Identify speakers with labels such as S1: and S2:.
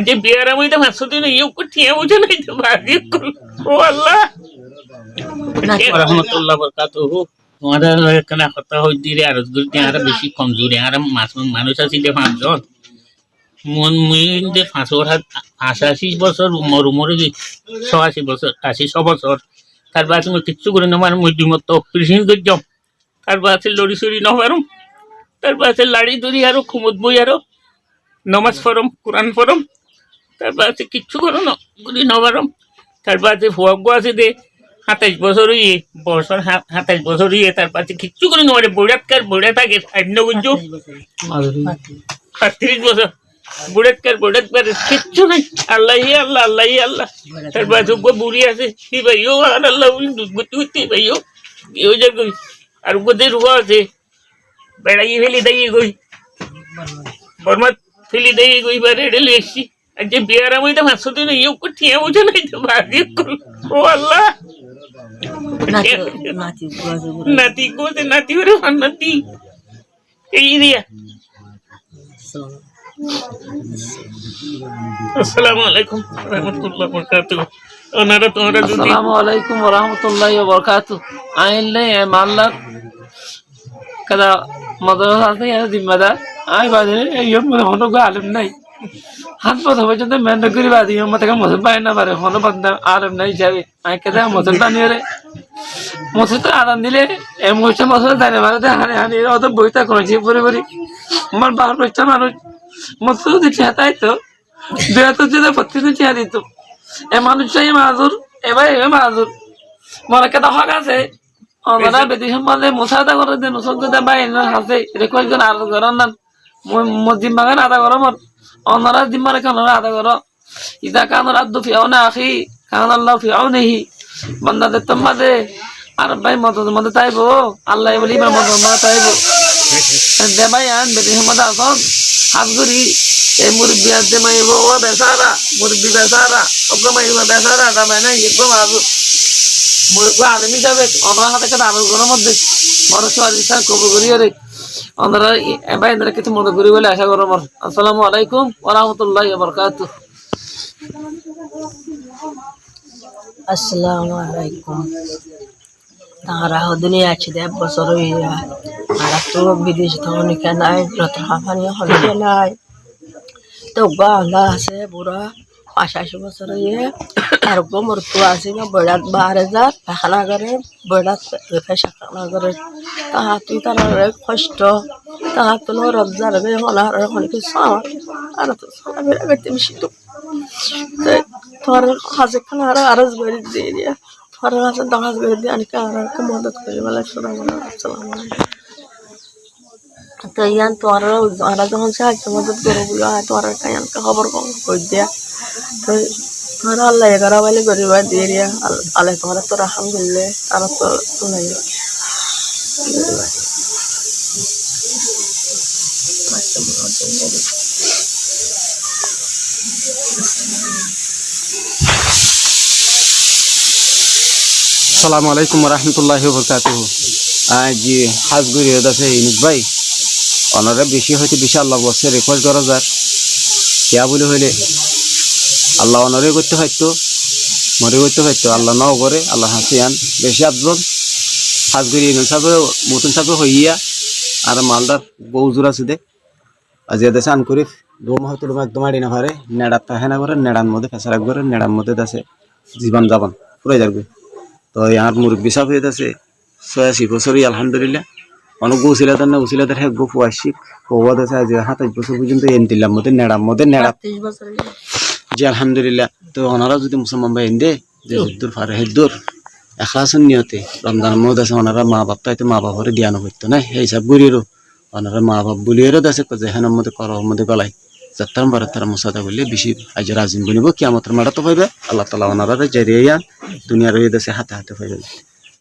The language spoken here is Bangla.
S1: যে বিয়ারা মধ্যে 500 দিন ইউ ঠিয়া বুঝে নাই তো বাজি ও আল্লাহ রহমতুল্লাহ বরকাতুহু তোমাদের এখানে কথা হই দিরে আর গুলতে আর বেশি কমজোরি আর মানুষ আছে যে 5 জন মন মিন যে 85 বছর মরে গেছি 86 বছর 80 বছর তার বাদ আমি কিচ্ছু করে না আমার মধ্যে মত অপারেশন করে যাও তার বাদ লড়ি সরি না পারুম তার বাদ লাড়ি ধরি আরো খুমত বই আরো নমাজ পড়ম কোরআন পড়ম তার বাদ কিচ্ছু করো না গুলি না পারম তার বাদ ভোগ আছে দে 27 বছর হইয়ে বছর 27 বছর হইয়ে তার বাদ কিচ্ছু করে না মানে বড়া থাকে অন্য গুঞ্জু 38 বছর বুড়াতকার কিচ্ছু নাই আল্লাহ তার বাদ বুড়ি আছে কি ভাইও আর আল্লাহ বুঝতে ভাইও কেউ যে গই আর গোদের রুয়া আছে বেড়াই ফেলি দেই গই বর্মাত ফেলি দেই গই বারে রেলে এসছি আর যে বিয়ারা মধ্যে 500 দিন ইউ ঠিয়া বুঝে নাই তো বাজি ও আল্লাহ নাতি কোতে নাতি ওরে নাতি এই রিয়া আসসালামু আলাইকুম রহমতুল্লাহ বরকাতুহু ওনারা তোমরা যদি
S2: আসসালামু আলাইকুম ওয়া রাহমাতুল্লাহি ওয়া বারাকাতুহু আইলে মাল্লা kada madrasa আছে এর জিম্মাদার আই বাদে এই মনে হলো গো আলেম নাই হাত পথ পর্যন্ত মেন্ড করি বাদি মত কা মত পায় না পারে হলো বন্ধ আলেম নাই যাবে আই কেদা মত বানিয়ে রে মত তো আরাম দিলে এমোশন মত দাঁড়ে মারতে হানি হানি অত বইতা করেছি পরে পরে আমার বাহার বাচ্চা মানুষ মত তো চাইতাই তো দেয়া তো যেটা প্রতিদিন চাই দিত এ মানুষ চাই মাজুর এবার এ মাজুর মনে কেদা হক আছে আমরা বেদিশন বলে মুসাদা করে দেন সঙ্গীতা বাইন হাসে রেকর্ড করে আর করার না মসজিদ বাগান আদা করো মত অনরা দিমারে কানরা আদা করো ইদা কানরা আদু ফিআউনা আখি কান আল্লাহ ফিআউনিহি বান্দাদের তোমাদে আর ভাই মত তাইবো আল্লাহ বলি মত তাইবো দেবায়ান বেদিশন মত আসন হাতগুরি এই মুরব্বি আদে মাইবো ও বেসারা মুরব্বি বেসারা ওগমাইবো বেসারা দামানা ইকো মাজু মুরগা আলমি যাবে ওনার হাতে কাছে আলু গরম মধ্যে মানুষ আলিশান কবর করিয়ে রে ওনারা এবার এনারা কিছু মনে করি বলে আশা করো আমার আসসালামু আলাইকুম ওয়া রাহমাতুল্লাহি ওয়া বারাকাতুহু
S3: আসসালামু আলাইকুম তারা দুনিয়া আছে 10 বছর হইয়া আর তো বিদেশ থেকে কেন আই যত হাফানি হলে নাই তো বাংলা আছে বুড়া 85 বছর হইয়া আর গোমর তো আছে না বড়াত 12000 পাখানা করে বড়াত পেশাখানা করে তাহা তুই তার কষ্ট তাহা তো রমজান বে হলা আর হলকে সাওয়া আর তো সালা বেরা করতে মিশি তো তোর হাজে খানা আর আরজ বেরি দিয়া তোর হাজে দাহাজ বেরি দিয়া আনি কার মদত করে বলে আসসালামু আলাইকুম তো ইয়ান তোর আর যখন সাহায্য মদত করব বলে তোর কায়ান খবর কই দিয়া তো তোর আল্লাহ এগারা বলে গরিবা দিয়ে দিয়া আল্লাহ তোর তো আলহামদুলিল্লাহ আর তো শুনাই
S4: আসসালামু আলাইকুম ওয়া রাহমাতুল্লাহি ওয়া বারাকাতুহু জি হাজগুরি দাসে ইনুস ভাই ওনারা বেশি হইতে বেশি আল্লাহ বসে রেকর্ড করা যার কিয়া বলে হইলে আল্লাহ অনরে করতে হয়তো মরে করতে হয়তো আল্লাহ নাও করে আল্লাহ হাসিয়ান বেশি আফজল হাজগুরি ইনুস সাহেব মতন সাহেব হইয়া আর মালদার বউজুর আছে দে আজি দেশে আন করি দোম হয়তো একদম আড়ি না পারে নেড়া তাহেনা করে নেড়ার মধ্যে ফেসারা করে নেড়ার মধ্যে দাসে জীবন যাপন পুরাই যাবে তো ইয়ার মুরব্বী সাহেব হয়ে আছে 86 বছরই আলহামদুলিল্লাহ অনেক গৌসিলাদার না গৌসিলাদার হ্যাঁ গো ফুয়াশিক হওয়া আছে আজ 27 বছর পর্যন্ত এন দিলাম মধ্যে নেড়া জি আলহামদুলিল্লাহ তো ওনারা যদি মুসলমান ভাই এন দে যে দূর ফারে হেদুর এখলাসন নিয়তে রমজান মধ্যে আছে ওনারা মা বাপ তাইতে মা বাপরে দিয়ানো করতো না এই সব গুরিরও ওনারা মা বাপ বলিয়েরও দেশে যেখানের মধ্যে করর মধ্যে গলায় যাত্রাম বারে তারা মুসাদা বললে বেশি আজ রাজিম বলিব কিয়ামতের মারা তো পাইবে আল্লাহ তাআলা ওনারা জারিয়া দুনিয়ার এই দেশে হাতে হাতে পাইবে